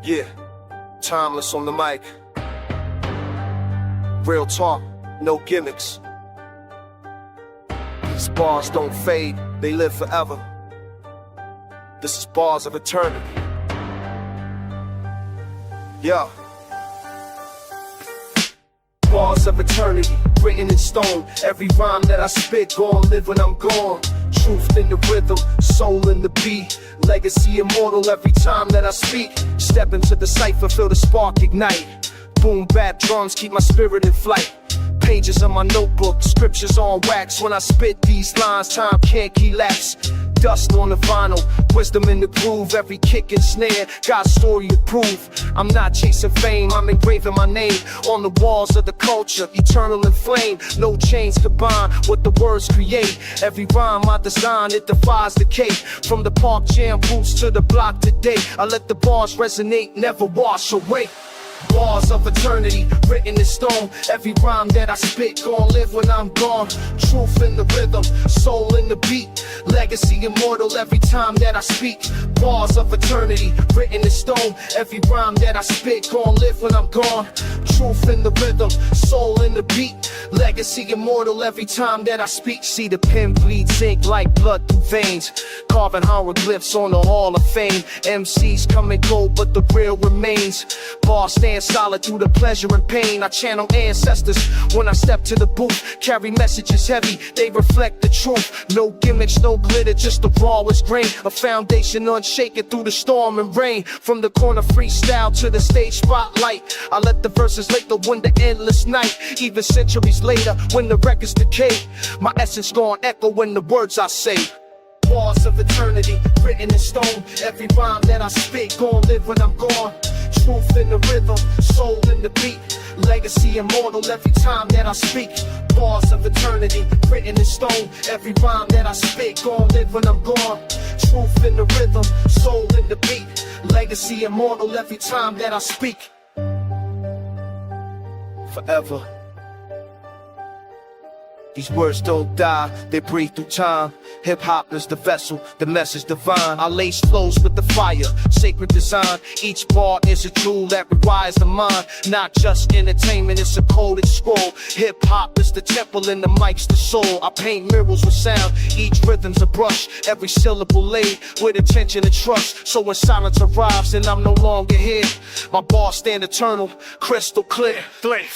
Yeah, timeless on the mic. Real talk, no gimmicks. These bars don't fade, they live forever. This is bars of eternity. Yeah. Bars of eternity, written in stone. Every rhyme that I spit, gon' live when I'm gone. Truth in the rhythm, soul in the beat. Legacy immortal every time that I speak. Step into the cypher, feel the spark ignite. Boom bap drums keep my spirit in flight. Pages of my notebook, scriptures on wax. When I spit these lines, time can't elapse. Dust on the vinyl, wisdom in the groove. Every kick and snare, God's story to prove. I'm not chasing fame, I'm engraving my name on the walls of the culture, eternal in flame. No chains combine what the words create. Every rhyme I design, it defies decay. From the park jam roots to the block today, I let the bars resonate, never wash away. Bars of eternity, written in stone. Every rhyme that I spit, gon' live when I'm gone. Truth in the rhythm, soul in the beat. Legacy immortal every time that I speak. Bars of eternity, written in stone. Every rhyme that I spit, gon' live when I'm gone. Truth in the rhythm, soul in the beat. Legacy immortal every time that I speak. See the pen bleed zinc like blood through veins. Carving hieroglyphs on the hall of fame. MCs come and go, but the real remains. Bars stand solid through the pleasure and pain. I channel ancestors when I step to the booth. Carry messages heavy, they reflect the truth. No gimmicks, no glitter, just the rawest grain. A foundation unshaken through the storm and rain. From the corner freestyle to the stage spotlight, I let the verses linger when the endless night. Even centuries later, when the records decay, my essence gon' echo when the words I say. Bars of eternity, written in stone. Every rhyme that I spit, gon' live when I'm gone. Truth in the rhythm, soul in the beat. Legacy immortal every time that I speak. Bars of eternity, written in stone. Every rhyme that I spit, gon' live when I'm gone. Truth in the rhythm, soul in the beat. Legacy immortal every time that I speak. Forever. These words don't die, they breathe through time. Hip-hop is the vessel, the message divine. I lace flows with the fire, sacred design. Each bar is a tool that rewires the mind. Not just entertainment, it's a coded scroll. Hip-hop is the temple and the mic's the soul. I paint murals with sound, each rhythm's a brush. Every syllable laid with attention and trust. So when silence arrives and I'm no longer here, my bars stand eternal, crystal clear.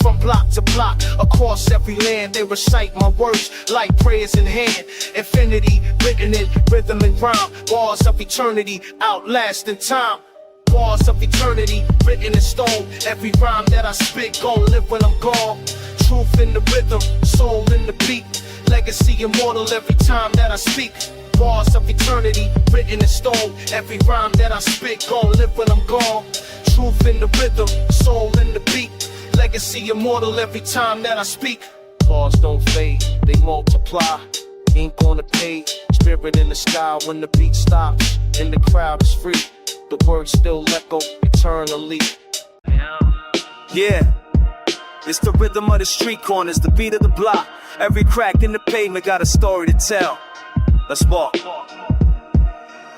From block to block, across every land, they recite my words like prayers in hand. Infinity written in rhythm and rhyme. Bars of eternity outlasting time. Bars of eternity written in stone. Every rhyme that I spit gon' live when I'm gone. Truth in the rhythm, soul in the beat. Legacy immortal every time that I speak. Bars of eternity written in stone. Every rhyme that I spit gon' live when I'm gone. Truth in the rhythm, soul in the beat. Legacy immortal every time that I speak. Bars don't fade, they multiply. Ink on the page, spirit in the sky when the beat stops. And the crowd is free, the words still echo eternally. Yeah, it's the rhythm of the street corners, the beat of the block. Every crack in the pavement got a story to tell. Let's walk.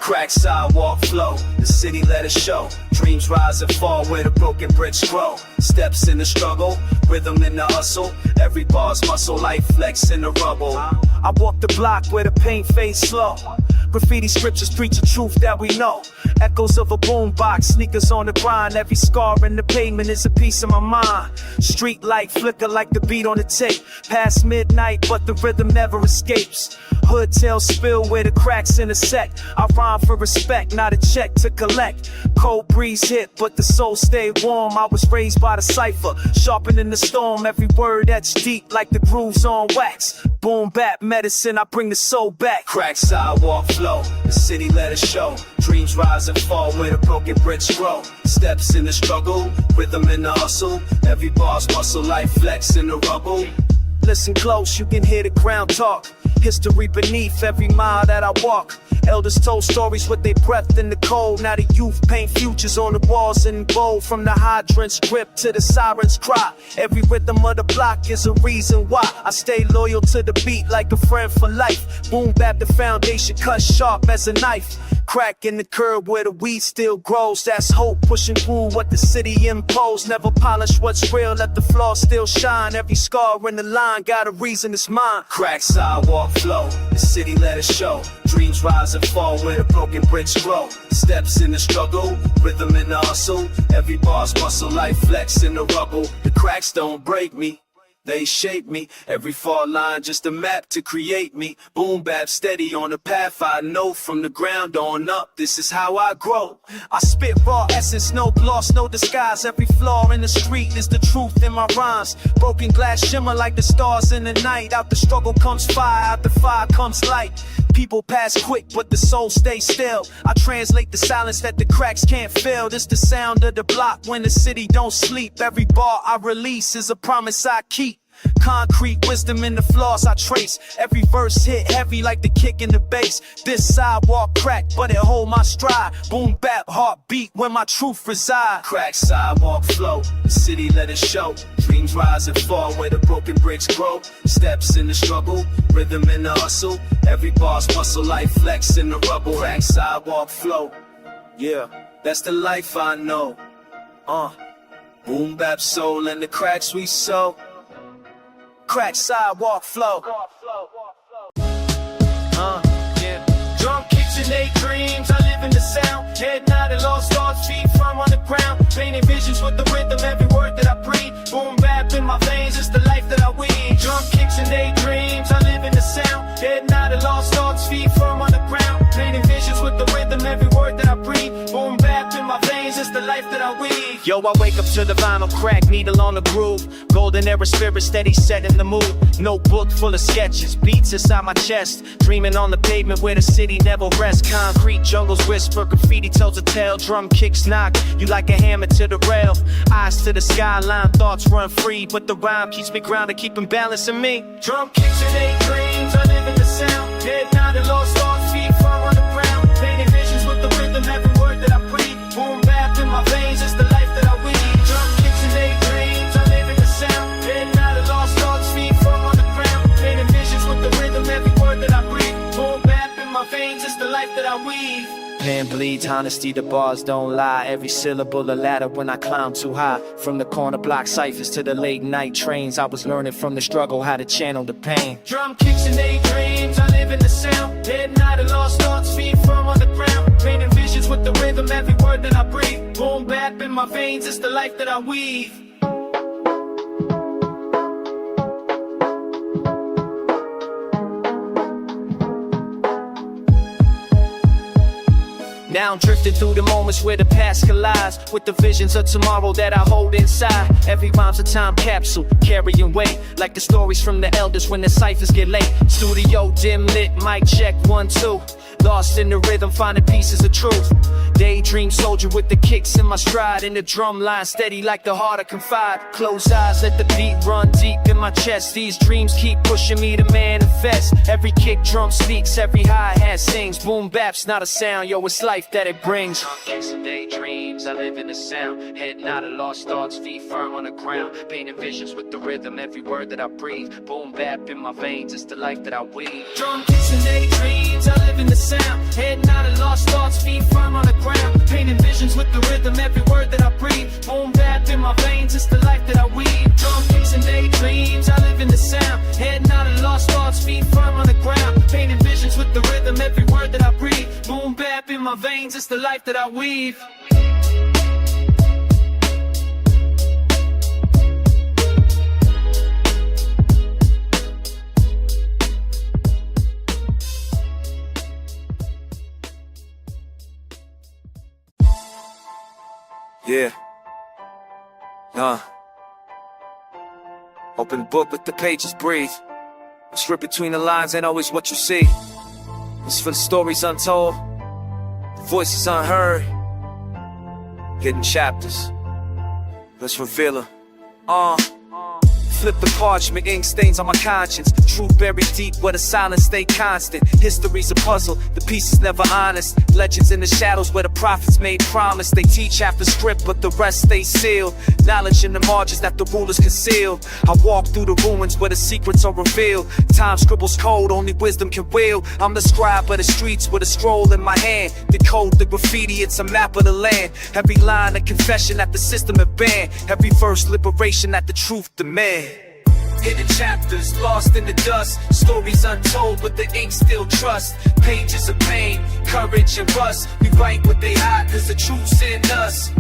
Crack sidewalk flow, the city let it show. Dreams rise and fall where the broken bricks grow. Steps in the struggle, rhythm in the hustle. Every bar's muscle, life flex in the rubble. I walk the block where the pain fades slow. Graffiti scriptures preach the truth that we know. Echoes of a boom box, sneakers on the grind. Every scar in the pavement is a piece of my mind. Street light flicker like the beat on the tape. Past midnight, but the rhythm never escapes. Hood tail spill where the cracks intersect. I rhyme for respect, not a check to collect. Cold breeze hit, but the soul stayed warm. I was raised by the cipher, sharpening the storm. Every word etched deep like the grooves on wax. Boom bap medicine, I bring the soul back. Crack sidewalk flow, the city let it show. Dreams rise and fall where the broken bricks grow. Steps in the struggle, rhythm in the hustle. Every bar's muscle, life flex in the rubble. Listen close, you can hear the ground talk. History beneath every mile that I walk. Elders told stories with their breath in the cold. Now the youth paint futures on the walls in gold. From the hydrant's grip to the siren's cry, every rhythm of the block is a reason why I stay loyal to the beat like a friend for life. Boom Bap, the foundation cut sharp as a knife. Crack in the curb where the weed still grows. That's hope pushing through what the city imposed. Never polish what's real, let the flaws still shine. Every scar in the line got a reason it's mine. Crack, sidewalk, flow, the city let it show. Dreams rise and fall where the broken bricks grow. Steps in the struggle, rhythm in the hustle. Every bar's muscle, life flex in the rubble. The cracks don't break me, they shape me. Every fall line just a map to create me. Boom Bap steady on the path I know. From the ground on up, this is how I grow. I spit raw essence, no gloss, no disguise. Every flaw in the street is the truth in my rhymes. Broken glass shimmer like the stars in the night. Out the struggle comes fire, out the fire comes light. People pass quick, but the soul stays still. I translate the silence that the cracks can't fill. This the sound of the block when the city don't sleep. Every bar I release is a promise I keep. Concrete wisdom in the flaws I trace. Every verse hit heavy like the kick in the bass. This sidewalk crack, but it hold my stride. Boom Bap, heartbeat where my truth reside. Crack, sidewalk, flow, the city let it show. Dreams rise and fall where the broken bricks grow. Steps in the struggle, rhythm in the hustle. Every bar's muscle, life flex in the rubble. Crack, sidewalk, flow, yeah, that's the life I know. Boom Bap soul and the cracks we sow. Crack, sidewalk, flow. Yeah. Drum kicks and they dreams, I live in the sound. Head nodded, lost thoughts, feet firm on the ground. Painting visions with the rhythm, every word that I breathe. Boom Bap in my veins, it's the life that I weave. Drum kicks and they dreams, I live in the sound. Head nodded, lost thoughts, feet firm on the ground. Painting visions with the rhythm, every word that I breathe. Boom Bap in my veins, it's the life that I weave. Yo, I wake up to the vinyl crack, needle on the groove. Golden era spirit steady setting the mood. Notebook full of sketches, beats inside my chest. Dreaming on the pavement where the city never rests. Concrete jungles whisper, graffiti tells a tale. Drum kicks knock you like a hammer to the rail. Eyes to the skyline, thoughts run free. But the rhyme keeps me grounded, keeping balance in me. Drum kicks and they dreams, I live in the sound. Head nodded, lost thoughts, feet firm on the ground. Painting visions with the rhythm, every word that I breathe. Boom Bap in my veins, it's the life that I weave. Drum kicks and they dreams, I live in the sound. Head nodded, lost thoughts, feet firm on the ground. Painting visions with the rhythm, every word that I breathe. Boom Bap in my veins, it's the life that I weave. Pen bleeds, honesty, the bars don't lie. Every syllable a ladder when I climb too high. From the corner block ciphers to the late night trains, I was learning from the struggle how to channel the pain. Drum kicks and they dreams, I live in the sound. Head nodded, lost thoughts, feet firm on the ground. Painting visions with the rhythm, every word that I breathe. Boom Bap in my veins, it's the life that I weave. Now I'm drifting through the moments where the past collides with the visions of tomorrow that I hold inside. Every rhyme's a time capsule, carrying weight like the stories from the elders when the ciphers get late. Studio dim lit, mic check 1, 2. Lost in the rhythm, finding pieces of truth. Daydream soldier with the kicks in my stride. In the drum line, steady like the heart I confide. Close eyes, let the beat run deep in my chest. These dreams keep pushing me to manifest. Every kick drum speaks, every hi-hat sings. Boom Bap's not a sound, yo, it's life that it brings. Drum kicks and daydreams, I live in the sound. Head nodded, lost thoughts, feet firm on the ground. Painting visions with the rhythm, every word that I breathe. Boom Bap in my veins, it's the life that I weave. Drum kicks and daydreams, I live in the sound. Head nodded, lost thoughts, feet firm on the ground. Painting visions with the rhythm, every word that I breathe. Boom Bap in my veins, it's the life that I weave. Drum kicks and daydreams, I live in the sound. Head nodded, lost thoughts, feet firm on the ground. Painting visions with the rhythm, every word that I breathe. Boom Bap in my veins, it's the life that I weave. Yeah. Open book, let the pages breathe. What's read between the lines ain't always what you see. It's for the stories untold, the voices unheard. Hidden chapters, let's reveal them. Flip the parchment, ink stains on my conscience. Truth buried deep where the silence stay constant. History's a puzzle, the pieces never honest. Legends in the shadows where the prophets made promise. They teach half the script but the rest stay sealed. Knowledge in the margins that the rulers conceal. I walk through the ruins where the secrets are revealed. Time scribbles code, only wisdom can wield. I'm the scribe of the streets with a scroll in my hand. Decode the graffiti, it's a map of the land. Every line a confession that the system had banned. Every verse liberation that the truth demand. Hidden chapters, lost in the dust. Stories untold, but the ink still trust. Pages of pain, courage and rust. We write what they hide, cause the truth's in us.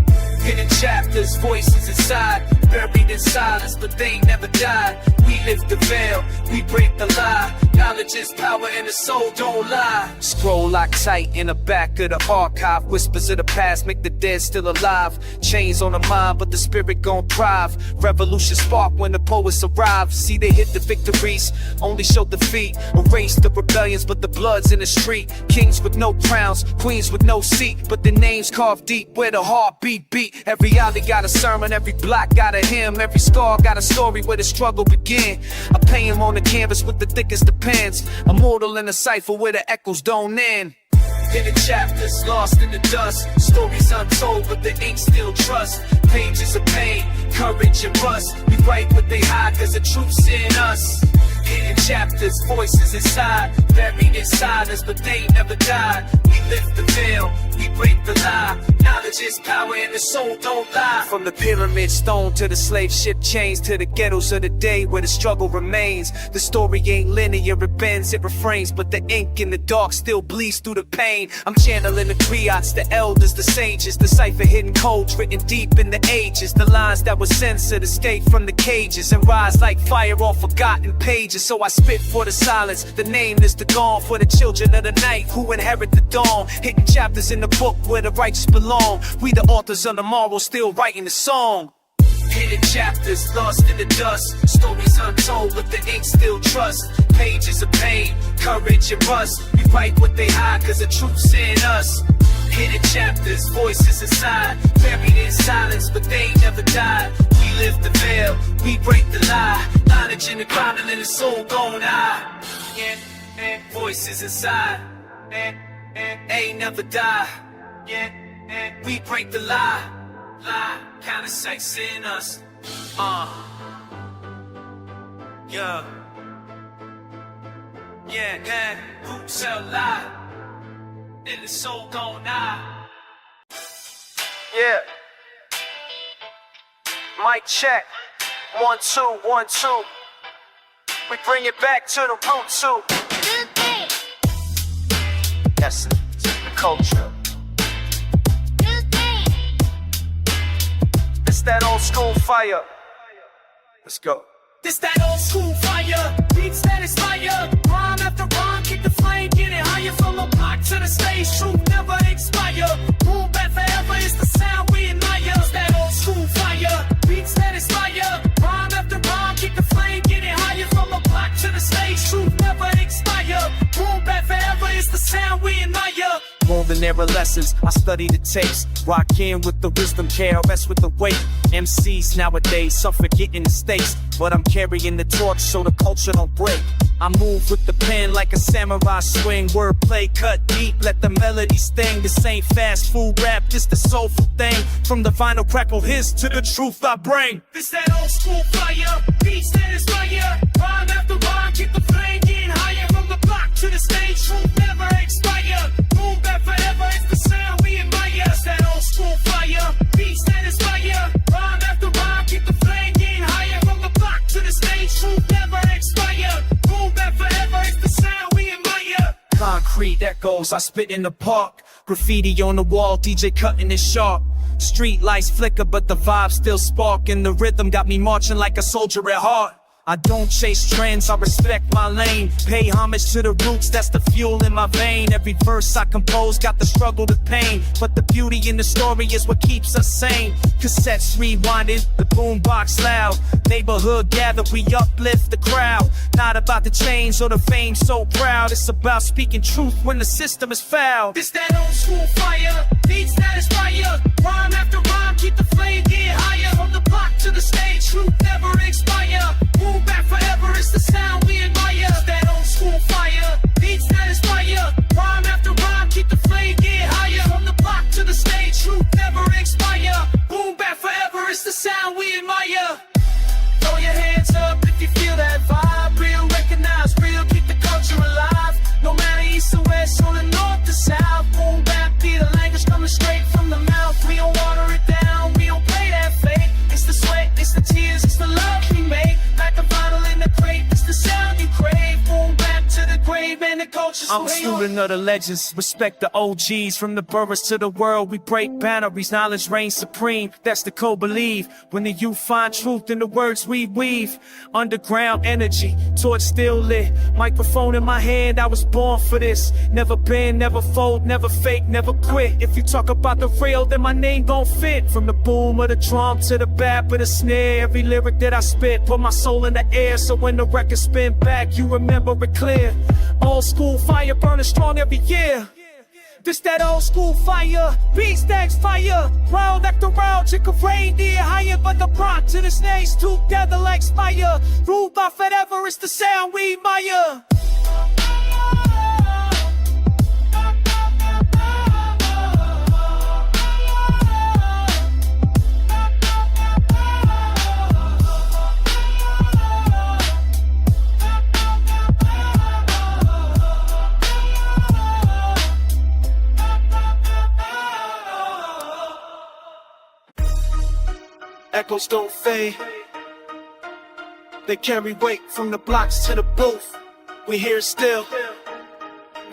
Hidden chapters, voices inside. Buried in silence, but they never died. We lift the veil, we break the lie. Knowledge is power and the soul don't lie. Scroll locked tight in the back of the archive. Whispers of the past make the dead still alive. Chains on the mind, but the spirit gon' thrive. Revolution spark when the poets arrive. See they hit the victories, only show defeat. Erase the rebellions, but the blood's in the street. Kings with no crowns, queens with no seat, but the names carved deep where the heartbeat beat. Every alley got a sermon, every block got a hymn. Every scar got a story where the struggle began. I pay him on the canvas with the thickest of pens. Immortal in a cipher where the echoes don't end. Hidden chapters, lost in the dust. Stories untold, but the ink still trust. Pages of pain, courage and rust. We write what they hide, cause the truth's in us. Hidden chapters, voices inside. Buried in silence, but they never died. We lift the veil, we break the lie. Knowledge is power and the soul don't lie. From the pyramid stone to the slave ship chains, to the ghettos of the day where the struggle remains. The story ain't linear, it bends, it refrains, but the ink in the dark still bleeds through the pain. I'm channeling the griots, the elders, the sages. Decipher hidden codes written deep in the ages. The lines that were censored escape from the cages and rise like fire on forgotten pages. So I spit for the silence, the nameless, the gone. For the children of the night who inherit the dawn. Hidden chapters in the book where the righteous belong. We the authors of tomorrow still writing the song. Hidden chapters, lost in the dust. Stories untold, but the ink still trust. Pages of pain, courage and rust. We write what they hide, cause the truth's in us. Hidden chapters, voices inside. Buried in silence, but they never died. We lift the veil, we break the lie. Knowledge in the ground and the soul gon' die. Voices inside, ain't never die. We break the lie. Kind of sex in us. Yeah. Who tell lie? And the soul don't die. Yeah. Mic check. 1, 2, 1, 2. We bring it back to the root too. Essence, the culture. It's that old school fire. Let's go. This that old school fire. Beats that inspire. Rhyme after rhyme, kick the flame, get it higher from the block to the stage. Truth never expire. Boom Bap forever is the sound we admire. It's that old school fire. Beats that inspire. Rhyme after rhyme, kick the flame, get it higher from the block to the stage. Truth never expire. Boom Bap forever is the sound we admire. More than error lessons, I study the tapes. Rock in with the wisdom, KRS with the weight. MCs nowadays suffer getting the stakes, but I'm carrying the torch so the culture don't break. I move with the pen like a samurai swing. Wordplay cut deep, let the melody sting. This ain't fast food rap, this the soulful thing. From the vinyl crackle hits to the truth I bring. This that old school fire, beats that inspire. Rhyme after rhyme, keep the flame getting higher. From the block to the stage, truth never expire. Boom Bap forever is the sound we admire. It's that old school fire, beats that inspire. Rhyme after rhyme, keep the flame getting higher. From the block to the stage, truth never expire. Boom Bap forever is the sound we admire. Concrete echoes, I spit in the park. Graffiti on the wall, DJ cutting it sharp. Street lights flicker, but the vibe still spark. And the rhythm got me marching like a soldier at heart. I don't chase trends, I respect my lane. Pay homage to the roots, that's the fuel in my vein. Every verse I compose got the struggle, the pain. But the beauty in the story is what keeps us sane. Cassettes rewinding, the boombox loud. Neighborhood gather, we uplift the crowd. Not about the chains or the fame, so proud. It's about speaking truth when the system is foul. This that old school fire, beats that inspire. Rhyme after rhyme, keep the flame getting higher. From the block to the stage, truth never expire. truth never expire. Boom Bap forever, it's the sound we admire. Throw your hands up if you feel that vibe. Real, recognize real, keep the culture alive. No matter east or west, or the north to south. Boom Bap be the language coming straight from the mouth. We don't water it down, we don't play that fake. It's the sweat, it's the tears, it's the love we make. Like a vinyl in the crate, it's the sound you crave. Boom Bap to the grave and the culture's I'm a student of the legends, respect the OGs. From the boroughs to the world, we break boundaries. Knowledge reigns supreme, that's the code believe. When the youth find truth in the words we weave. Underground energy, torch still lit. Microphone in my hand, I was born for this. Never bend, never fold, never fake, never quit. If you talk about the real, then my name gon' fit. From the boom of the drum to the bap of the snare. Every lyric that I spit, put my soul in the air. So when the record spin back, you remember it clear. Old school fire burning strong every year. This that old school fire, beat stacks fire. Round after round, chick of reindeer higher, but the prompt to the snakes together like spire. Ruled by forever, it's the sound we admire. Echoes don't fade. They carry weight from the blocks to the booth. We here still.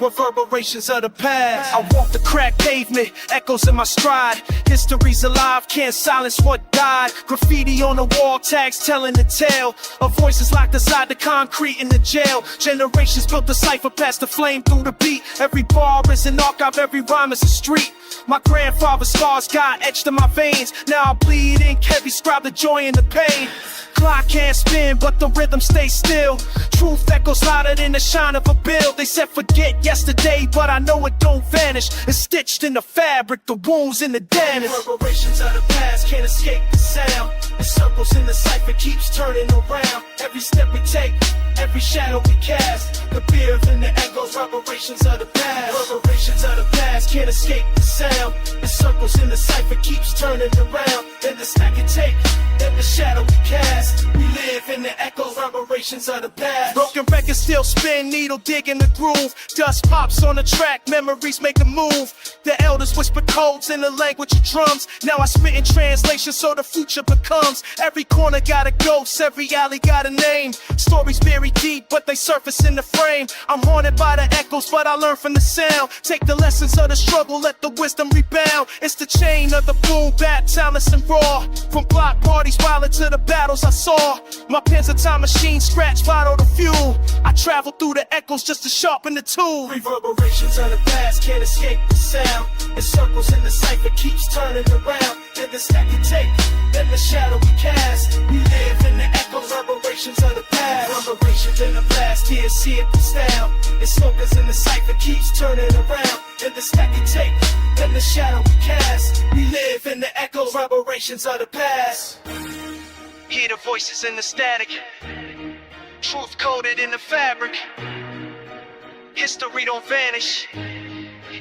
Reverberations of the past. I walk the cracked pavement, echoes in my stride. History's alive, can't silence what died. Graffiti on the wall, tags telling the tale of voices locked inside the concrete in the jail. Generations built the cipher past the flame through the beat. Every bar is an archive, every rhyme is a street. My grandfather's scars got etched in my veins. Now I bleed ink heavy, scribe the joy and the pain. Clock can't spin, but the rhythm stays still. Truth echoes louder than the shine of a bill. They said forget yesterday, but I know it don't vanish. It's stitched in the fabric, the wounds in the dentist. Reverberations of the past can't escape the sound. The circles in the cipher keeps turning around. Every step we take, every shadow we cast. The beer in the echoes, reverberations of the past. Reverberations of the past can't escape the sound. The circles in the cipher keeps turning around. In the stack and take, in the shadow we cast. We live in the echoes, reverberations of the past. Broken records still spin, needle digging the groove. Dust pops on the track, memories make a move. The elders whisper codes in the language of drums. Now I spit in translation so the future becomes. Every corner got a ghost, every alley got a name. Stories buried deep, but they surface in the frame. I'm haunted by the echoes, but I learn from the sound. Take the lessons of the struggle, let the wisdom rebound. It's the chain of the boom bap, talents and raw. From block parties, violent to the battles I saw. My pen's a time machine, scratch, bottle the fuel. I travel through the echoes just to sharpen the tool. Reverberations of the past can't escape the sound. It circles in the cipher, keeps turning around. In the stack you take, in the shadow we cast. We live in the echoes, reverberations of the past. Reverberations in the past, here, see it, the style. It circles in the cipher, keeps turning around. In the stack you take, in the shadow we cast. We live in the echoes, reverberations of the past. Hear the voices in the static. Truth coded in the fabric. History don't vanish.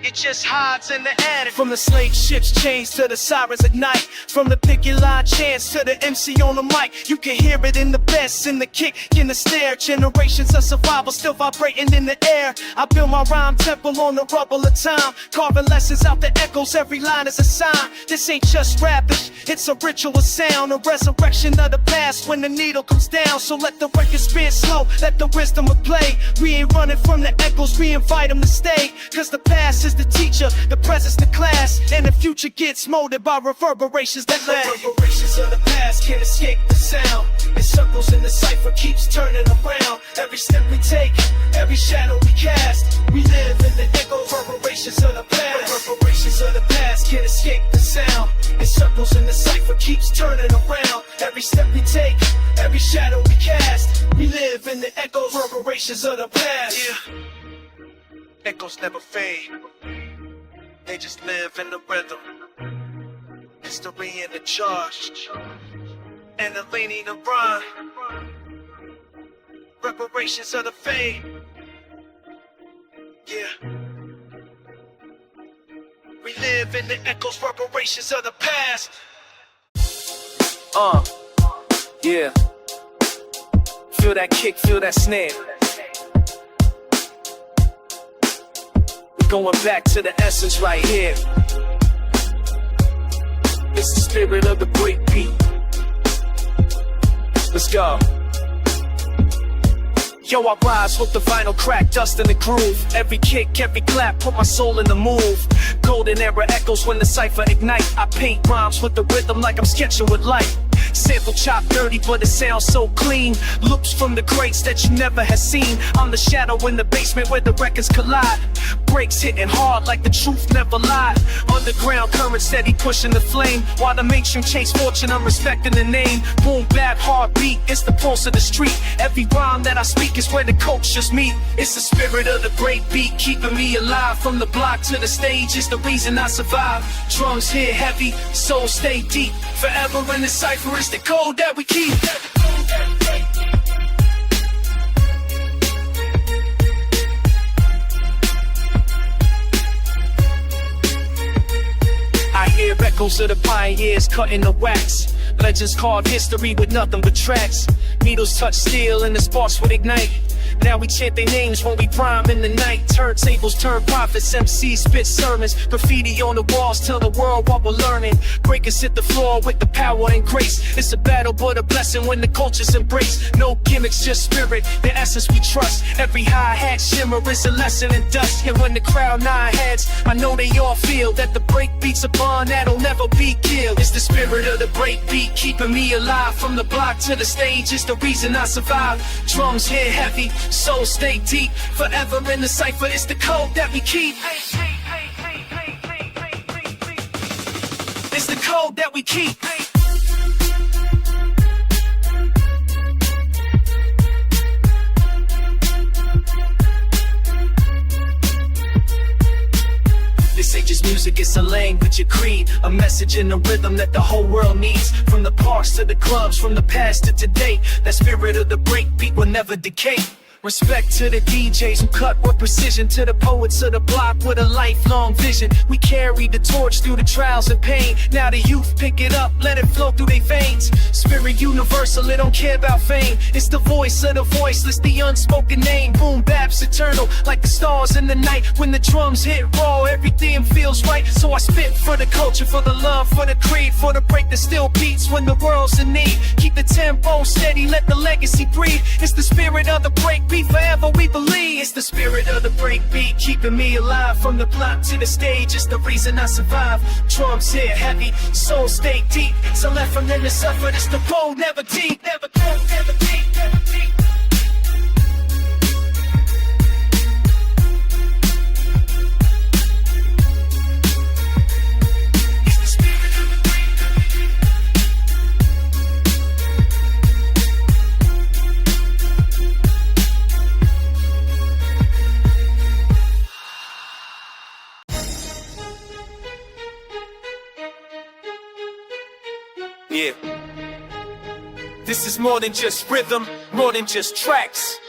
It just hides in the attic. From the slave ships chains to the sirens at night. From the picket line chants to the MC on the mic. You can hear it in the bass, in the kick, in the snare. Generations of survival still vibrating in the air. I build my rhyme temple on the rubble of time. Carving lessons out the echoes, every line is a sign. This ain't just rapping, it's a ritual sound. A resurrection of the past when the needle comes down. So let the record spin slow, let the wisdom of play. We ain't running from the echoes, we invite them to stay. Cause the past is the teacher, the present's the class, and the future gets molded by reverberations that last. Reverberations of the past can't escape the sound. It circles in the cipher, keeps turning around. Every step we take, every shadow we cast. We live in the echoes, reverberations of the past. Reverberations of the past can't escape the sound. It circles in the cipher, keeps turning around. Every step we take, every shadow we cast. We live in the echoes, reverberations of the past. Yeah. Echoes never fade. They just live in the rhythm. History in the charge. And the leaning to run. Reparations of the fade. Yeah. We live in the echoes, reverberations of the past. Yeah. Feel that kick, feel that snare. We're going back to the essence right here. It's the spirit of the break beat. Let's go. Yo, I rise with the vinyl crack, dust in the groove. Every kick, every clap, put my soul in the move. Golden era echoes when the cypher ignite. I paint rhymes with the rhythm like I'm sketching with light. Sample chop dirty, but it sounds so clean. Loops from the greats that you never had seen. I'm the shadow in the basement where the records collide. Breaks hitting hard like the truth never lied. Underground current steady pushing the flame. While the mainstream chase fortune, I'm respecting the name. Boom Bap, heartbeat, it's the pulse of the street. Every rhyme that I speak is where the cultures meet. It's the spirit of the break beat, keeping me alive. From the block to the stage is the reason I survive. Drums hit heavy, soul stay deep. Forever in the cypher, it's the code that we keep. I hear echoes of the pioneers cutting the wax. Legends carved history with nothing but tracks. Needles touch steel and the sparks would ignite. Now we chant their names when we rhyme in the night. Turntables turn prophets, MCs spit sermons. Graffiti on the walls tell the world what we're learning. Breakers hit the floor with the power and grace. It's a battle but a blessing when the culture's embraced. No gimmicks, just spirit, the essence we trust. Every hi-hat shimmer is a lesson in dust. And when the crowd nod heads, I know they all feel that the break beat's a bond that'll never be killed. It's the spirit of the break beat, keeping me alive. From the block to the stage is the reason I survive. Drums hit heavy, soul stay deep. Forever in the cypher, it's the code that we keep. It's the code that we keep. This ain't just music, it's a language, a creed. A message in a rhythm that the whole world needs. From the parks to the clubs, from the past to today. That spirit of the break beat will never decay. Respect to the DJs who cut with precision. To the poets of the block with a lifelong vision. We carry the torch through the trials and pain. Now the youth pick it up, let it flow through their veins. Spirit universal, it don't care about fame. It's the voice of the voiceless, the unspoken name. Boom Bap's eternal, like the stars in the night. When the drums hit raw, everything feels right. So I spit for the culture, for the love, for the creed. For the break that still beats when the world's in need. Keep the tempo steady, let the legacy breathe. It's the spirit of the break beat, forever we believe. It's the spirit of the break beat, keeping me alive. From the block to the stage, it's the reason I survive. Drums hit heavy, soul stay deep. So left from them to suffer, it's the road never deep. Never go, never deep, never deep. Yeah. This is more than just rhythm, more than just tracks.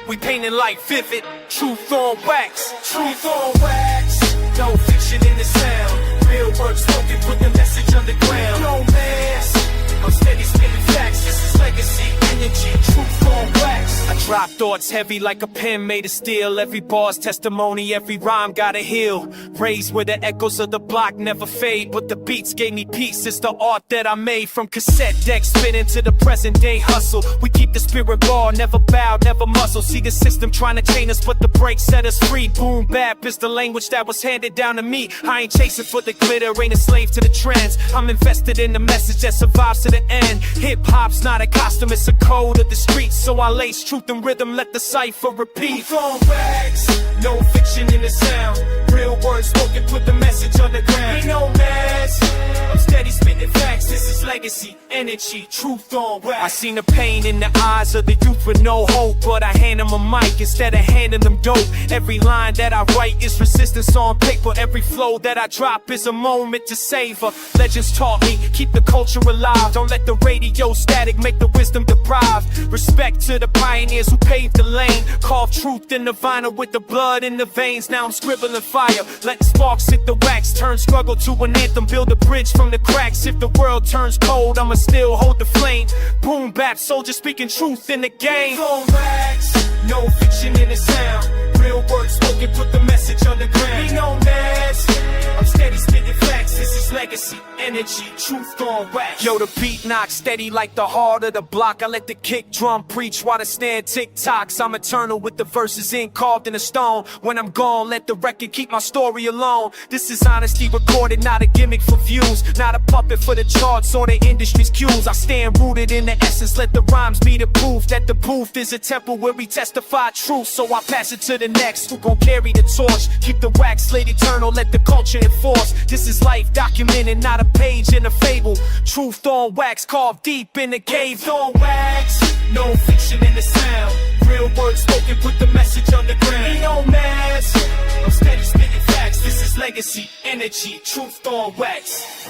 We painting like vivid, truth on wax. Truth on wax. No fiction in the sound. Real work spoken, put the message underground. No mask. I'm steady spitting facts. This is legacy, energy, truth on wax. I drop thoughts heavy like a pen made of steel. Every bar's testimony, every rhyme got a heal. Raised where the echoes of the block never fade. But the beats gave me peace, it's the art that I made. From cassette decks spinning to the present day hustle. We keep the spirit raw, never bow, never muzzle. See the system trying to chain us, but the break set us free. Boom Bap is the language that was handed down to me. I ain't chasing for the glitter, ain't a slave to the trends. I'm invested in the message that survives to the end. Hip-hop's not a costume, it's a code of the streets. So I lace truth and rhythm, let the cipher repeat. From wax, no fiction in the sound. Real words spoken, put the message on the ground. Ain't no mask, I'm steady spitting facts, this is like legacy, energy, truth on wax. I seen the pain in the eyes of the youth with no hope, but I hand them a mic instead of handing them dope. Every line that I write is resistance on paper. Every flow that I drop is a moment to savor. Legends taught me, keep the culture alive. Don't let the radio static make the wisdom deprived. Respect to the pioneers who paved the lane. Carved truth in the vinyl with the blood in the veins. Now I'm scribbling fire, letting sparks hit the wax. Turn struggle to an anthem, build a bridge from the cracks. If the world turns cold, I'ma still hold the flame. Boom Bap, soldier speaking truth in the game. On wax, no fiction in the sound. Real words spoken, put the message on the ground. Be no mask, I'm steady spitting facts. This is legacy, energy, truth on wax. Yo, the beat knocks steady like the heart of the block. I let the kick drum preach while the snare tick-tocks. I'm eternal with the verses carved in a stone. When I'm gone, let the record keep my story alone. This is honesty recorded, not a gimmick for views. Not a puppet for the charts or the industry's cues. I stand rooted in the essence, let the rhymes be the proof that the booth is a temple where we testify truth. So I pass it to the next, who gon' carry the torch. Keep the wax slate eternal, let the culture enforce. This is life documented, not a page in a fable. Truth on wax, carved deep in the cave. On wax, no fiction in the sound. Real words spoken, put the message on the ground. Ain't no mask, I'm steady spitting facts. This is legacy, energy, truth on wax.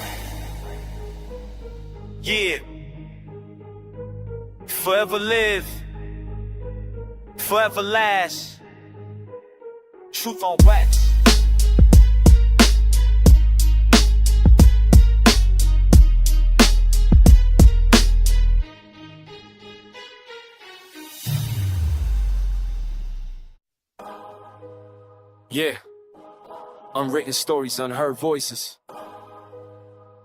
Yeah. Forever live, forever last. Truth on wax. Yeah, unwritten stories, unheard voices.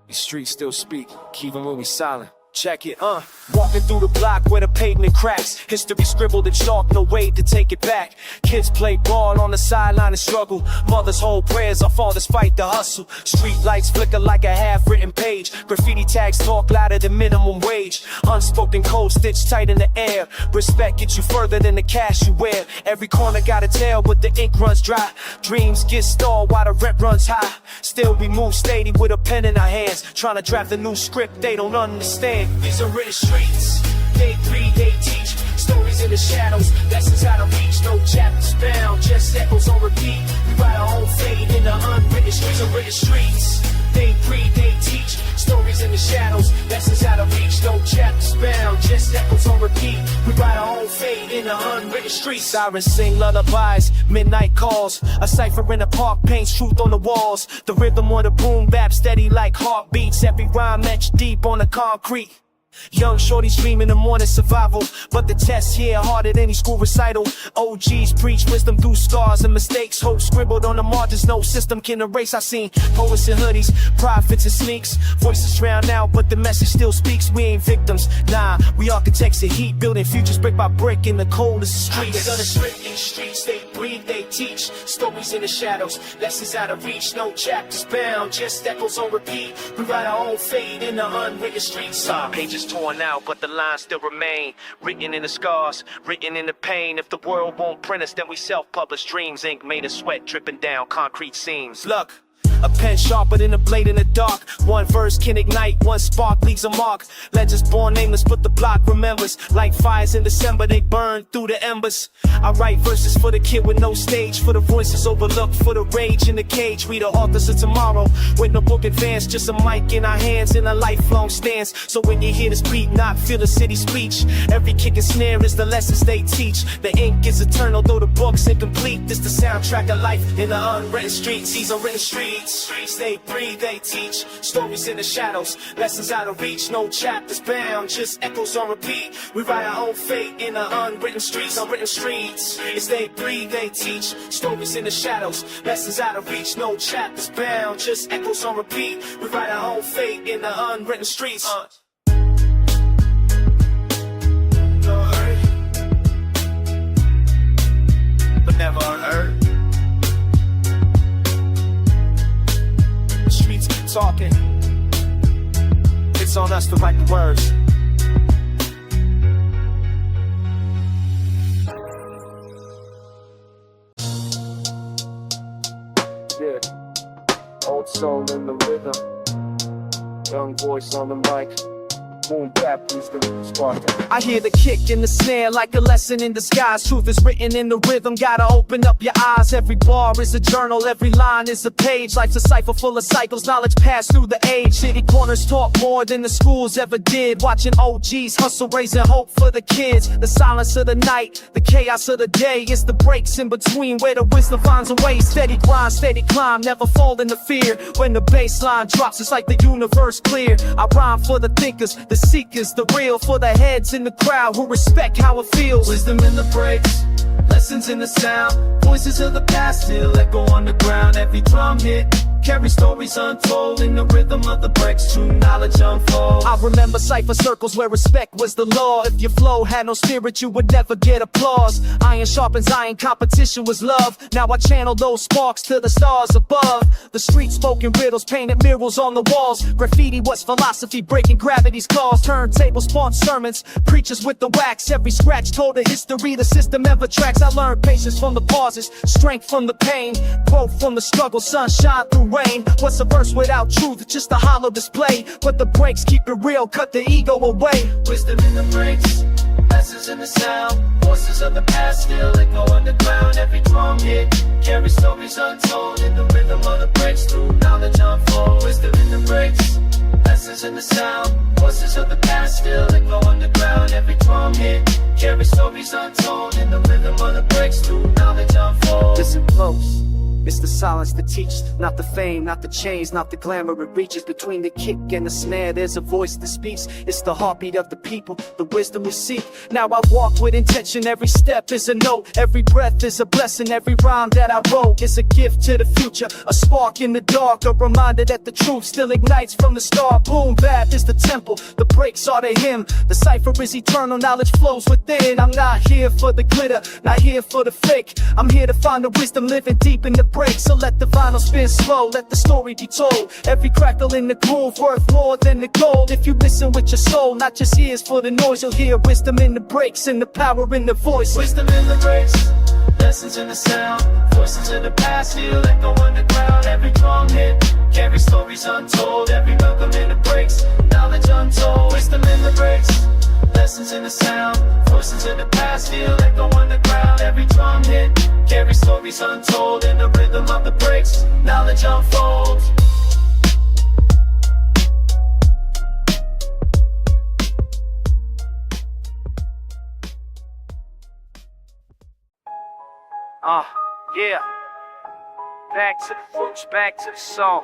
These streets still speak, even when we silent. Check it, walking through the block where the pavement cracks. History scribbled in chalk, no way to take it back. Kids play ball on the sideline and struggle. Mothers hold prayers, our fathers fight the hustle. Street lights flicker like a half-written page. Graffiti tags talk louder than minimum wage. Unspoken code stitched tight in the air. Respect gets you further than the cash you wear. Every corner got a tale, but the ink runs dry. Dreams get stalled while the rent runs high. Still we move steady with a pen in our hands, trying to draft a new script they don't understand. These are written streets, they breathe, they teach. Stories in the shadows, lessons how to reach. No chapters bound, just echoes on repeat. We write our own fate in the unwritten streets. Unwritten streets, they breathe, they teach. Stories in the shadows, lessons how to reach. No chapters bound, just echoes on repeat. We write our own fate in the unwritten streets. Sirens sing lullabies, midnight calls. A cipher in the park paints truth on the walls. The rhythm on the boom bap steady like heartbeats. Every rhyme etched deep on the concrete. Young shorties dream in the morning survival, but the test here harder than any school recital. OGs preach wisdom through scars and mistakes. Hope scribbled on the margins, no system can erase. I seen poets in hoodies, prophets and sneaks. Voices drown out, but the message still speaks. We ain't victims, nah, we architects of heat, building futures brick by brick in the coldest streets. Unwritten streets, they breathe, they teach. Stories in the shadows, lessons out of reach. No chapters bound, just echoes on repeat. We write our own fate in the unwritten streets. Pages torn out, but the lines still remain. Written in the scars, written in the pain. If the world won't print us, then we self-publish dreams. Ink made of sweat dripping down concrete seams. Look, a pen sharper than a blade in the dark. One verse can ignite, one spark leaves a mark. Legends born nameless, but the block remembers. Like fires in December, they burn through the embers. I write verses for the kid with no stage, for the voices overlooked, for the rage in the cage. We the authors of tomorrow, with no book advance, just a mic in our hands and a lifelong stance. So when you hear this beat, not feel the city speech. Every kick and snare is the lessons they teach. The ink is eternal, though the book's incomplete. This the soundtrack of life in the unwritten streets. These unwritten streets. Streets, they breathe, they teach. Stories in the shadows, lessons out of reach. No chapters bound, just echoes on repeat. We write our own fate in the unwritten streets. Unwritten streets, as they breathe, they teach. Stories in the shadows, lessons out of reach. No chapters bound, just echoes on repeat. We write our own fate in the unwritten streets. But never unheard. Streets keep talking. It's on us to write the words. Yeah, old soul in the rhythm, young voice on the mic. Boom Bap, freestyle, spark that. I hear the kick in the snare like a lesson in disguise. Truth is written in the rhythm, gotta open up your eyes. Every bar is a journal, every line is a page. Life's a cipher full of cycles, knowledge passed through the age. City corners taught more than the schools ever did. Watching OGs hustle, raising hope for the kids. The silence of the night, the chaos of the day. It's the breaks in between where the wisdom finds a way. Steady grind, steady climb, never fall into fear. When the bass line drops, it's like the universe clear. I rhyme for the thinkers, the seekers, the real. For the heads in the crowd who respect how it feels. Wisdom in the breaks, lessons in the sound. Voices of the past still echo underground. Every drum hit carry stories untold in the rhythm of the breaks. True knowledge unfolds. I remember cypher circles where respect was the law. If your flow had no spirit, you would never get applause. Iron sharpens iron, competition was love. Now I channel those sparks to the stars above. The street spoken riddles, painted murals on the walls. Graffiti was philosophy, breaking gravity's claws. Turntables spawned sermons, preachers with the wax. Every scratch told a history the system ever tracks. I learned patience from the pauses, strength from the pain, growth from the struggle, sunshine through rain. What's a verse without truth? Just a hollow display. But the breaks keep it real, cut the ego away. Wisdom in the breaks, lessons in the sound. Voices of the past still echo underground. Every drum hit carry stories untold in the rhythm of the breaks. Through knowledge unfolds. Wisdom in the breaks, lessons in the sound. Voices of the past still echo underground. Every drum hit carry stories untold in the rhythm of the breaks. Through knowledge unfolds. Listen close. It's the silence that teaches, not the fame, not the chains, not the glamour it reaches. Between the kick and the snare, there's a voice that speaks. It's the heartbeat of the people, the wisdom we seek. Now I walk with intention, every step is a note. Every breath is a blessing, every rhyme that I wrote is a gift to the future. A spark in the dark, a reminder that the truth still ignites from the start. Boom Bap is the temple, the breaks are the hymn. The cipher is eternal, knowledge flows within. I'm not here for the glitter, not here for the fake. I'm here to find the wisdom living deep in the break. So let the vinyl spin slow, let the story be told. Every crackle in the groove worth more than the gold. If you listen with your soul, not just ears for the noise, you'll hear wisdom in the breaks and the power in the voice. Wisdom in the breaks, lessons in the sound. Voices of the past still echo underground. Every drum hit carry stories untold. Every welcome in the breaks, knowledge untold. Wisdom in the breaks, lessons in the sound. Voices of the past still echo underground. Every drum hit carry stories untold in the rhythm of the breaks. Knowledge unfolds. Yeah. Back to the roots, back to the song.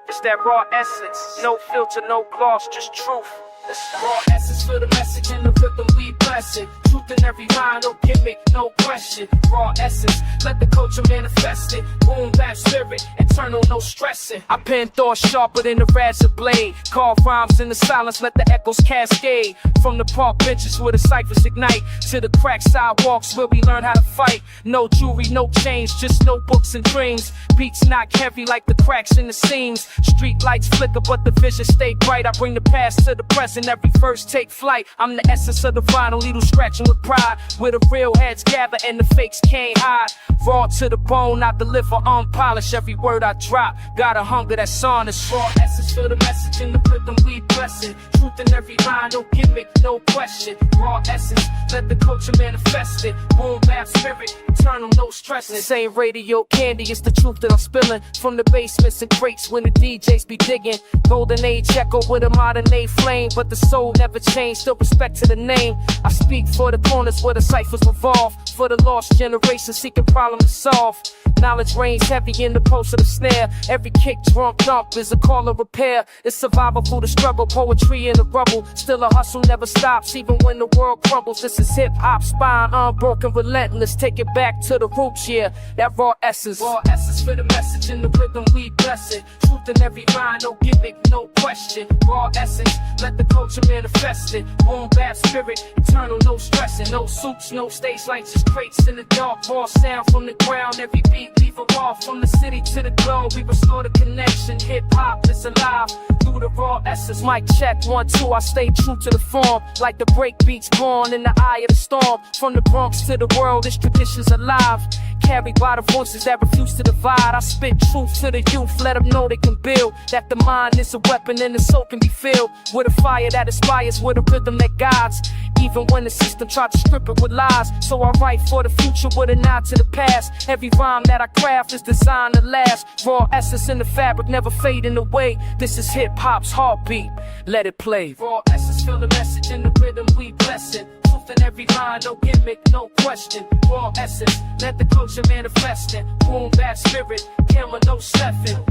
It's that raw essence, no filter, no gloss, just truth. This raw essence for the message and the rhythm we bless it. Truth in every line, no gimmick, no question. Raw essence, let the culture manifest it. Boom Bap spirit, eternal, no stressing. I pen thoughts sharper than the razor blade. Carve rhymes in the silence, let the echoes cascade. From the park benches where the ciphers ignite, to the cracked sidewalks where we learn how to fight. No jewelry, no chains, just notebooks and dreams. Beats knock heavy like the cracks in the seams. Street lights flicker, but the vision stay bright. I bring the past to the present, every verse take flight. I'm the essence of the vinyl, needle scratching with pride. Where the real heads gather and the fakes can't hide. Raw to the bone, I deliver unpolished. Every word I drop, got a hunger that's honest. Raw essence for the message and the rhythm we bless it. Truth in every line, no gimmick, no question. Raw essence, let the culture manifest it. Boom Bap spirit, eternal, no stressing. This ain't radio candy, it's the truth that I'm spilling. From the basements and crates when the DJs be digging. Golden age echo with a modern day flame. But the soul never changed, still respect to the name. I speak for the corners where the ciphers revolve. For the lost generation seeking problem to solve. Knowledge reigns heavy in the pulse of the snare. Every kick, drum, thump is a call of repair. It's survival through the struggle, poetry in the rubble. Still a hustle never stops, even when the world crumbles. This is hip-hop, spine unbroken, relentless. Take it back to the roots, yeah, that raw essence. Raw essence for the message and the rhythm we bless it. Truth in every line, no gimmick, no question. Raw essence, let the culture manifest it. Boom Bap spirit, eternal, no stressing. No suits, no stage lights, just crates in the dark. Raw sound from the ground, every beat leave a raw. From the city to the globe, we restore the connection. Hip-hop is alive through the raw essence. Mic check, 1, 2, I stay true to the form. Like the break beats born in the eye of the storm. From the Bronx to the world, this tradition's alive. carried by the voices that refuse to divide. I spit truth to the youth, let them know they can build. That the mind is a weapon and the soul can be filled with a fire that inspires, with a rhythm that guides. Even when the system tried to strip it with lies. So I write for the future with a nod to the past. Every rhyme that I craft is designed to last. Raw essence in the fabric, never fading away. This is hip-hop's heartbeat, let it play. Raw essence, feel the message in the rhythm, we bless it. Truth in every line, no gimmick, no question. Raw essence, let the culture manifest it. Boom Bap spirit, camera no stepping.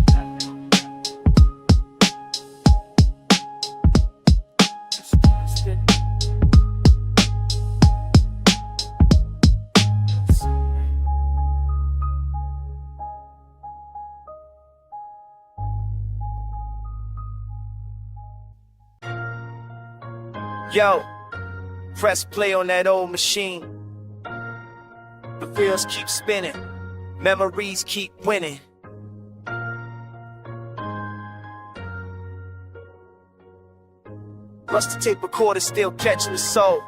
Yo, press play on that old machine. The wheels keep spinning, memories keep winning. Rusty tape recorder still catching the soul.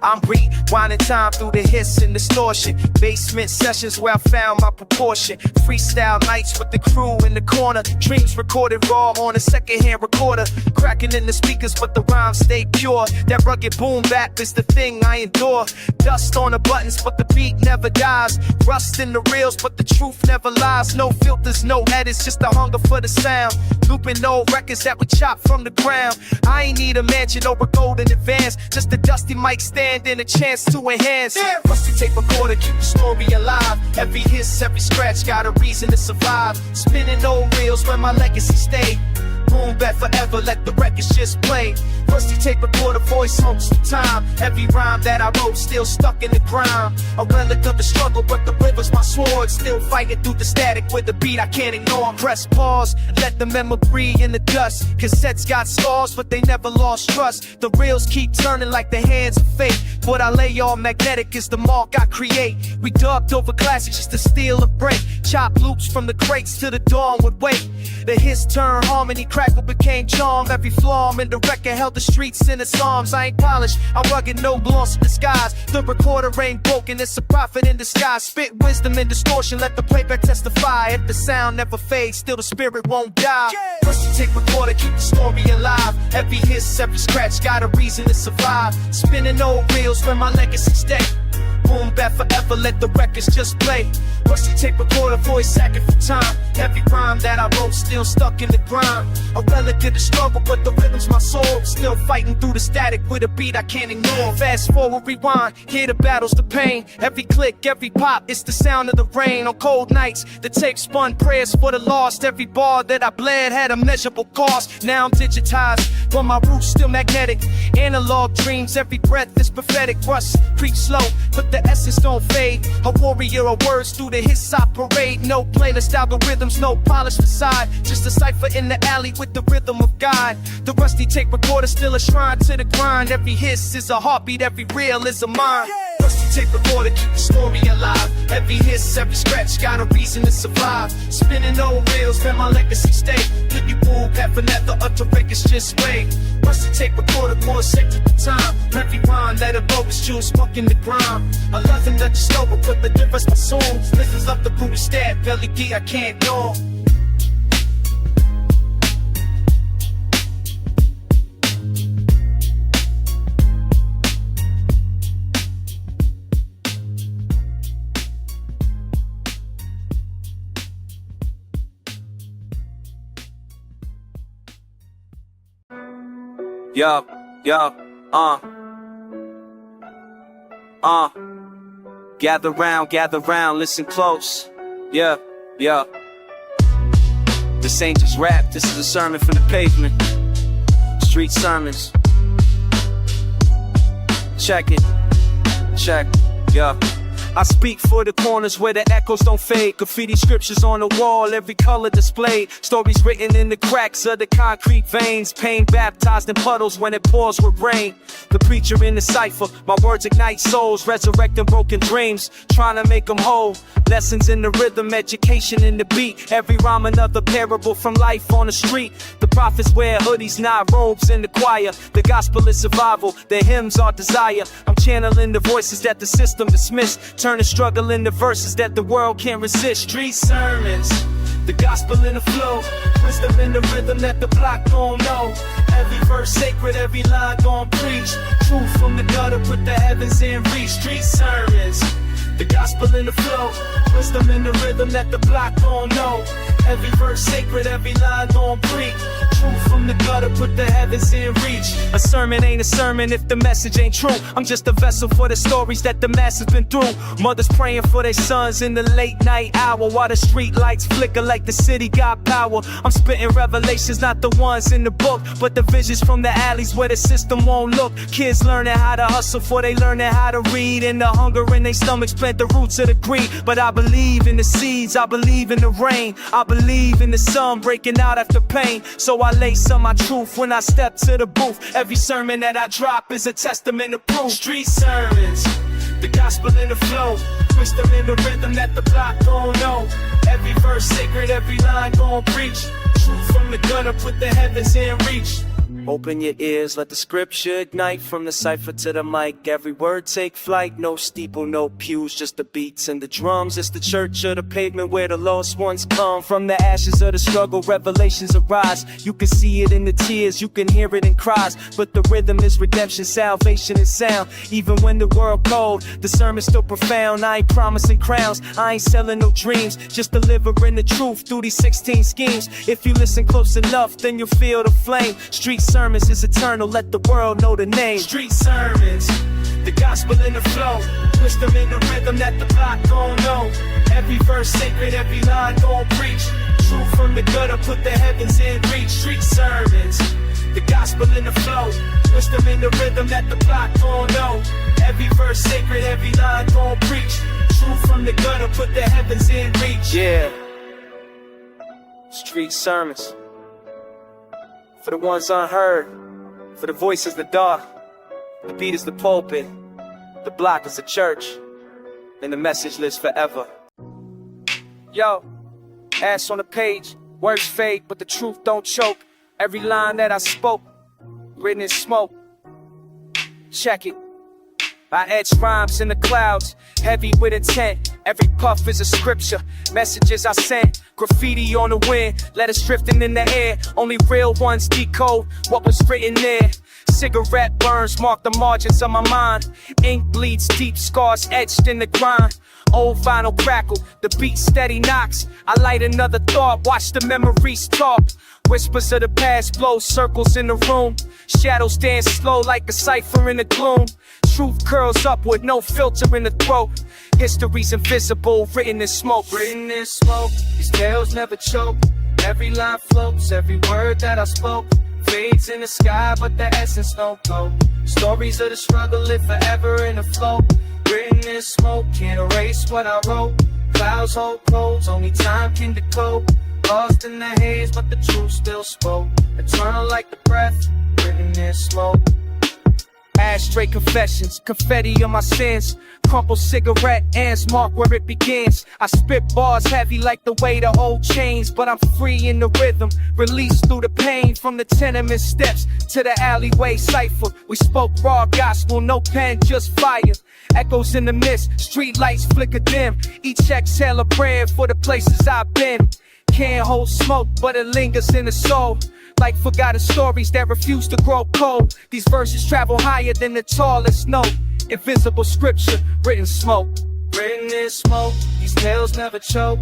I'm rewinding time through the hiss and distortion. Basement sessions where I found my proportion. Freestyle nights with the crew in the corner. Dreams recorded raw on a secondhand recorder. Cracking in the speakers but the rhymes stay pure. That rugged boom bap is the thing I endure. Dust on the buttons but the beat never dies. Rust in the reels but the truth never lies. No filters, no edits, just the hunger for the sound. Looping old records that we chop from the ground. I ain't need a mansion or a golden advance. Just a dusty mic stand and a chance to enhance. Yeah. Rusty tape recorder, keep the story alive. Every hiss, every scratch, got a reason to survive. Spinning old reels where my legacy stay. Boom Bap forever, let the records just play. Rusty tape recorder, voice holds the time. Every rhyme that I wrote still stuck in the ground. A relic of the struggle, but the river's my sword. Still fighting through the static with the beat I can't ignore. Press pause, let the memory in the dust. Cassettes got scars, but they never lost trust. The reels keep turning like the hands of fate. What I lay on magnetic is the mark I create. We dubbed over classics just to steal a break. Chop loops from the crates to the dawn would wait. The hiss turned harmony, crackle became charm. Every flaw in the record held the streets in its arms. I ain't polished, I'm rugged, no gloss in disguise. The recorder ain't broken, it's a prophet in disguise. Spit wisdom and distortion, let the playback testify. If the sound never fades, still the spirit won't die. Rusty tape recorder, keep the story alive. Every hiss, every scratch, got a reason to survive. Spinning old reels where my legacy stay. Boom Bap forever, let the records just play. Rusty tape recorder, voice sacking for time. Every rhyme that I wrote still stuck in the grind. A relic of the struggle, but the rhythm's my soul. Still fighting through the static with a beat I can't ignore. Fast forward, rewind, hear the battles, the pain. Every click, every pop, it's the sound of the rain. On cold nights, the tape spun prayers for the lost. Every bar that I bled had a measurable cost. Now I'm digitized, but my roots still magnetic. Analog dreams, every breath is prophetic. Rust creeps slow, but the essence don't fade. A warrior of words through the hits I parade. No playlist algorithms, no polished facade. Just a cipher in the alley with the rhythm of God. The rusty tape recorder still a shrine to the grind. Every hiss is a heartbeat, every reel is a mind. Rusty tape recorder, keep the story alive. Every hiss, every scratch, got a reason to survive. Spinning old reels, where my legacy stay. Give you Boom Bap forever, up to records just wait. Rusty tape recorder, more sacred the time. Every rhyme, let it blow, it's jewels stuck in the ground. I love him that you slow, but put the difference my soul. Listens up the brutal stab, belly key, I can't know. Yo, gather round, listen close. Yeah. This ain't just rap, this is a sermon from the pavement. Street sermons. Check, yeah. I speak for the corners where the echoes don't fade. Graffiti scriptures on the wall, every color displayed. Stories written in the cracks of the concrete veins. Pain baptized in puddles when it pours with rain. The preacher in the cipher, my words ignite souls, resurrecting broken dreams, trying to make them whole. Lessons in the rhythm, education in the beat. Every rhyme another parable from life on the street. The prophets wear hoodies, not robes in the choir. The gospel is survival, the hymns are desire. I'm channeling the voices that the system dismissed, turning struggle into verses that the world can't resist. Street sermons, the gospel in the flow, wisdom in the rhythm that the block don't know. Every verse sacred, every line gon' preach. Truth from the gutter, put the heavens in reach. Street sermons, the gospel in the flow, wisdom in the rhythm that the block don't know. Every verse sacred, every line gon' preach. Truth from the gutter, put the heavens in reach. A sermon ain't a sermon if the message ain't true. I'm just a vessel for the stories that the masses been through. Mothers praying for their sons in the late night hour, while the street lights flicker like the city got power. I'm spitting revelations, not the ones in the book, but the visions from the alleys where the system won't look. Kids learning how to hustle before they learning how to read, and the hunger in their stomachs plant the roots of the greed. But I believe in the seeds, I believe in the rain, I believe in the sun breaking out after pain. So I lace on my truth when I step to the booth. Every sermon that I drop is a testament of proof. Street sermons, the gospel in the flow, wisdom in the rhythm that the block don't know. Every verse sacred, every line gon' preach. Truth from the gutter, put the heavens in reach. Open your ears, let the scripture ignite. From the cipher to the mic, every word take flight. No steeple, no pews, just the beats and the drums. It's the church or the pavement where the lost ones come. From the ashes of the struggle, revelations arise. You can see it in the tears, you can hear it in cries. But the rhythm is redemption, salvation is sound. Even when the world cold, the sermon's still profound. I ain't promising crowns, I ain't selling no dreams, just delivering the truth through these 16 schemes. If you listen close enough, then you'll feel the flame. Street sermons is eternal, let the world know the name. Street sermons, the gospel in the flow, wisdom in the rhythm that the block don't know. Every verse sacred, every line gon' preach. Truth from the gutter, put the heavens in reach. Street sermons, the gospel in the flow, wisdom in the rhythm that the block don't know. Every verse sacred, every line gon' preach. Truth from the gutter, put the heavens in reach. Yeah, street sermons, for the ones unheard, for the voices the dark. The beat is the pulpit, the block is the church, and the message lives forever. Yo, ass on the page, words fade, but the truth don't choke. Every line that I spoke, written in smoke. Check it. I etch rhymes in the clouds, heavy with intent. Every puff is a scripture, messages I sent. Graffiti on the wind, letters drifting in the air. Only real ones decode what was written there. Cigarette burns mark the margins of my mind. Ink bleeds deep, scars etched in the grind. Old vinyl crackle, the beat steady knocks. I light another thought, watch the memories talk. Whispers of the past blow circles in the room. Shadows dance slow like a cipher in the gloom. Truth curls upward, no filter in the throat. History's invisible, written in smoke. Written in smoke, these tales never choke. Every line floats, every word that I spoke fades in the sky, but the essence don't go. Stories of the struggle live forever in the flow. Written in smoke, can't erase what I wrote. Clouds hold codes, only time can decode. Lost in the haze, but the truth still spoke. Eternal like the breath, written in smoke. Ashtray confessions, confetti on my sins. Crumpled cigarette ends mark where it begins. I spit bars heavy like the weight of old chains, but I'm free in the rhythm, released through the pain. From the tenement steps to the alleyway cipher, we spoke raw gospel, no pen, just fire. Echoes in the mist, street lights flicker dim. Each exhale a prayer for the places I've been. Can't hold smoke, but it lingers in the soul. Like forgotten stories that refuse to grow cold. These verses travel higher than the tallest note. Invisible scripture, written smoke. Written in smoke, these tales never choke.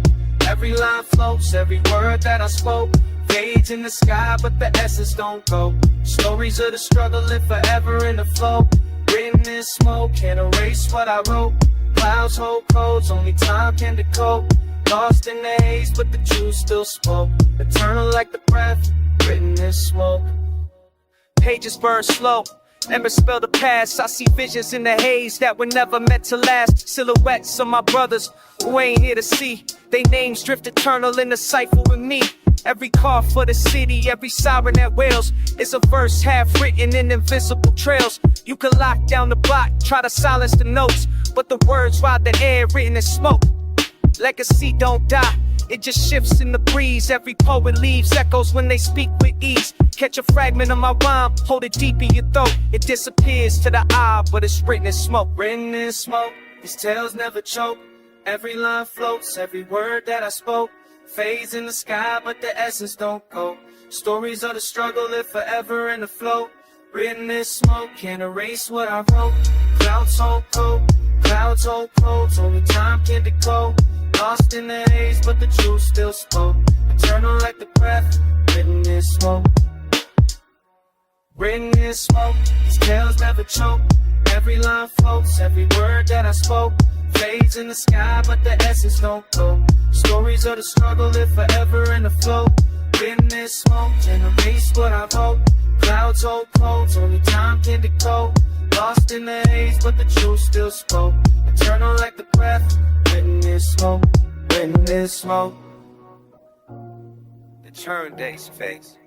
Every line floats, every word that I spoke fades in the sky, but the essence don't go. Stories of the struggle live forever in the flow. Written in smoke, can't erase what I wrote. Clouds hold codes, only time can decode. Lost in the haze, but the truth still spoke. Eternal like the breath, written in smoke. Pages burn slow, Never spell the past. I see visions in the haze that were never meant to last. Silhouettes of my brothers who ain't here to see. They names drift eternal in the cipher with me. Every car for the city, every siren that wails is a verse half written in invisible trails. You can lock down the block, try to silence the notes, but the words ride the air written in smoke. Legacy don't die, it just shifts in the breeze. Every poet leaves echoes when they speak with ease. Catch a fragment of my rhyme, hold it deep in your throat. It disappears to the eye, but it's written in smoke. Written in smoke, these tales never choke. Every line floats, every word that I spoke fades in the sky, but the essence don't go. Stories of the struggle live forever in the flow. Written in smoke, can't erase what I wrote. Clouds hold cold, clouds hold clothes, only time can decode. Lost in the haze, but the truth still spoke. Eternal like the breath, written in smoke. Written in smoke, these tales never choke. Every line floats, every word that I spoke fades in the sky, but the essence don't go. Stories of the struggle live forever in the flow. Written in smoke, can't erase what I wrote. Clouds hold clothes, only time can decode. Lost in the haze, but the truth still spoke. Eternal like the breath, written in smoke, written in smoke. The turn days face.